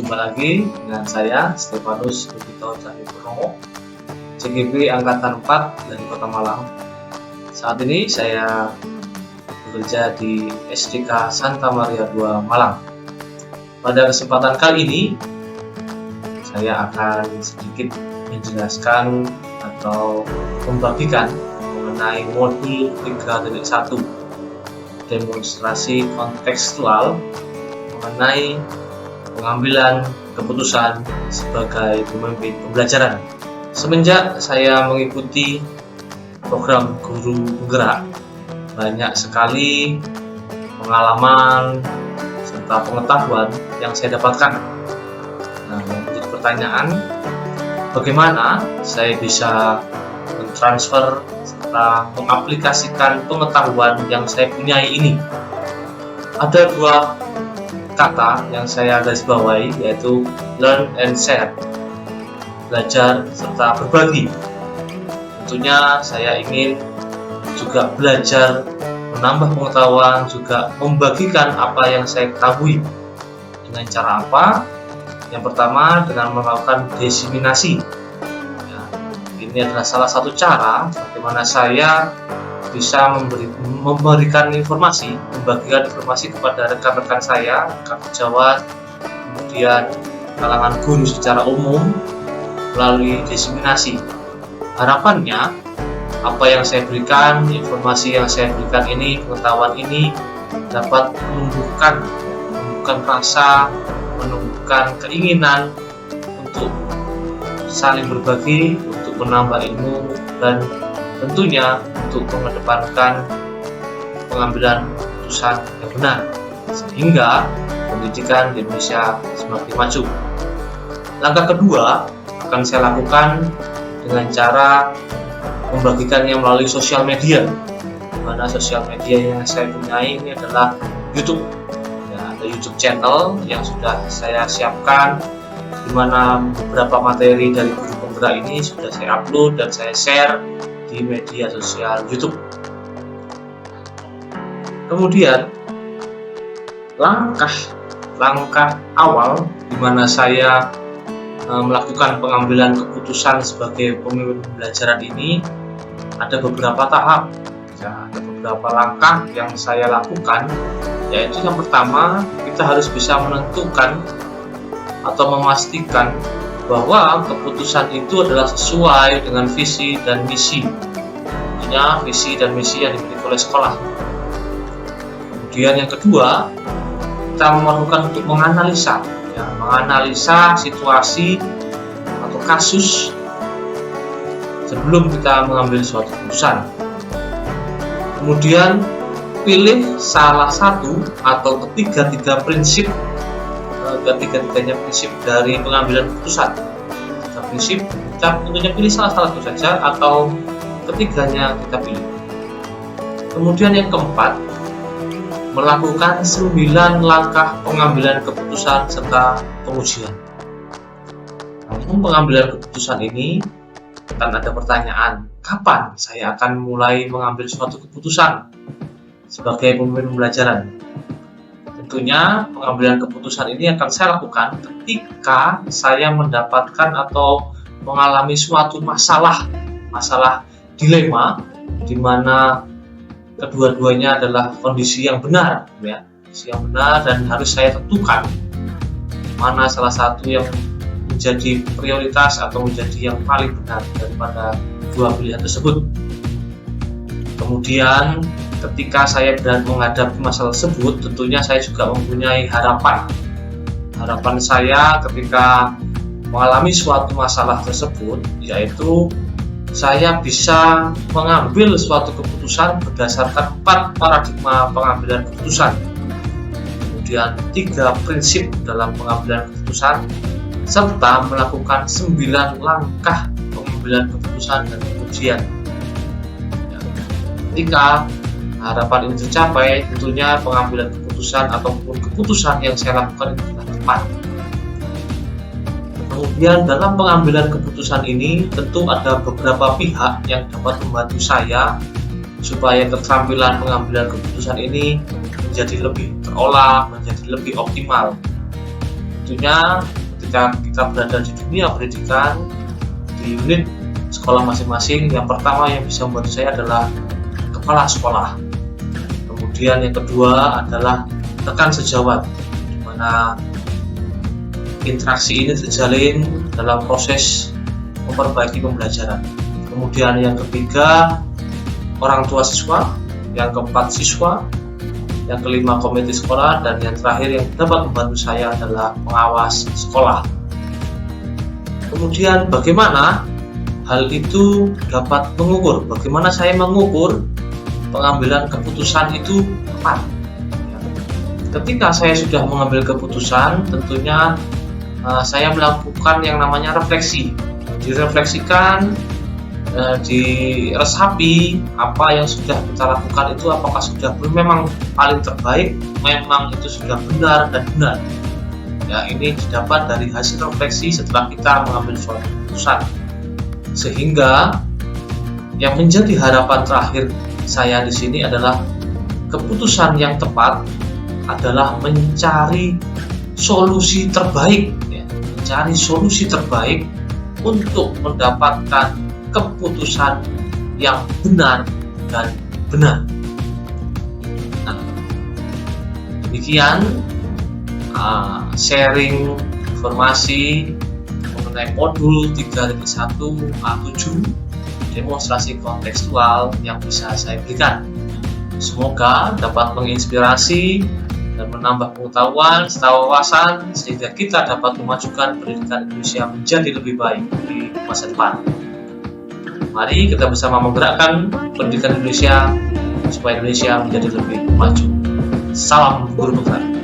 Jumpa lagi dengan saya Stefanus Bukito Cahyokusumo, CGP Angkatan 4 dari Kota Malang. Saat ini saya bekerja di SDK Santa Maria II Malang. Pada kesempatan kali ini saya akan sedikit menjelaskan atau membagikan mengenai modul 3.1 demonstrasi kontekstual mengenai pengambilan keputusan sebagai pemimpin pembelajaran. Semenjak saya mengikuti program guru penggerak, banyak sekali pengalaman serta pengetahuan yang saya dapatkan. Nah, yang menjadi pertanyaan, bagaimana saya bisa mentransfer serta mengaplikasikan pengetahuan yang saya punyai ini? Ada dua kata yang saya garisbawahi, yaitu learn and share, belajar serta berbagi. Tentunya saya ingin juga belajar, menambah pengetahuan, juga membagikan apa yang saya ketahui. Dengan cara apa? Yang pertama, dengan melakukan diseminasi. Ya, ini adalah salah satu cara bagaimana saya bisa memberikan informasi, membagikan informasi kepada rekan-rekan saya, rekan sejawat, kemudian kalangan guru secara umum melalui diseminasi. Harapannya, apa yang saya berikan, informasi yang saya berikan ini, pengetahuan ini dapat menumbuhkan rasa, menumbuhkan keinginan untuk saling berbagi, untuk menambah ilmu, dan tentunya untuk mengedepankan pengambilan keputusan yang benar, sehingga pendidikan di Indonesia semakin maju. Langkah kedua akan saya lakukan dengan cara membagikannya melalui sosial media. Di mana sosial media yang saya punyai ini adalah YouTube. Ya, ada YouTube channel yang sudah saya siapkan, di mana beberapa materi dari guru penggerak ini sudah saya upload dan saya share di media sosial YouTube. Kemudian langkah awal di mana saya melakukan pengambilan keputusan sebagai pemimpin pembelajaran ini ada beberapa tahap. Ya, ada beberapa langkah yang saya lakukan, yaitu yang pertama, kita harus bisa menentukan atau memastikan bahwa keputusan itu adalah sesuai dengan visi dan misi. Artinya visi dan misi yang dimiliki oleh sekolah. Kemudian yang kedua, kita memerlukan untuk menganalisa situasi atau kasus sebelum kita mengambil suatu keputusan. Kemudian pilih salah satu atau ketiga-tiganya prinsip dari pengambilan keputusan. Tiga prinsip, kita tentunya pilih salah satu saja atau ketiganya kita pilih. Kemudian yang keempat, melakukan 9 langkah pengambilan keputusan serta pengujian. Dalam pengambilan keputusan ini akan ada pertanyaan, kapan saya akan mulai mengambil suatu keputusan sebagai pemimpin pembelajaran? Tentunya pengambilan keputusan ini akan saya lakukan ketika saya mendapatkan atau mengalami suatu masalah dilema, di mana kedua-duanya adalah kondisi yang benar, ya, kondisi yang benar, dan harus saya tentukan mana salah satu yang menjadi prioritas atau menjadi yang paling benar daripada dua pilihan tersebut. Kemudian ketika saya menghadapi masalah tersebut, tentunya saya juga mempunyai harapan saya ketika mengalami suatu masalah tersebut, yaitu saya bisa mengambil suatu keputusan berdasarkan 4 paradigma pengambilan keputusan, kemudian 3 prinsip dalam pengambilan keputusan, serta melakukan 9 langkah pengambilan keputusan dan pengujian. Ketika harapan ini tercapai, tentunya pengambilan keputusan ataupun keputusan yang saya lakukan itu adalah tepat. Kemudian dalam pengambilan keputusan ini tentu ada beberapa pihak yang dapat membantu saya supaya keterampilan pengambilan keputusan ini menjadi lebih terolah, menjadi lebih optimal. Tentunya ketika kita berada di dunia pendidikan, di unit sekolah masing-masing, yang pertama yang bisa membantu saya adalah kepala sekolah. Kemudian yang kedua adalah rekan sejawat, di mana interaksi ini terjalin dalam proses memperbaiki pembelajaran. Kemudian yang ketiga, orang tua siswa. Yang keempat, siswa. Yang kelima, komite sekolah. Dan yang terakhir yang dapat membantu saya adalah pengawas sekolah. Kemudian bagaimana hal itu dapat mengukur? Bagaimana saya mengukur pengambilan keputusan itu tepat? Ketika saya sudah mengambil keputusan, tentunya saya melakukan yang namanya refleksi. Direfleksikan, diresapi apa yang sudah kita lakukan itu apakah sudah memang paling terbaik, memang itu sudah benar dan benar. Ya, ini didapat dari hasil refleksi setelah kita mengambil suatu keputusan. Sehingga yang menjadi harapan terakhir saya di sini adalah keputusan yang tepat adalah mencari solusi terbaik, ya, mencari solusi terbaik untuk mendapatkan keputusan yang benar dan benar. Nah, demikian sharing informasi mengenai modul 3.1 A7 demonstrasi kontekstual yang bisa saya berikan. Semoga dapat menginspirasi dan menambah pengetahuan serta wawasan sehingga kita dapat memajukan pendidikan Indonesia menjadi lebih baik di masa depan. Mari kita bersama menggerakkan pendidikan Indonesia supaya Indonesia menjadi lebih maju. Salam guru berkah.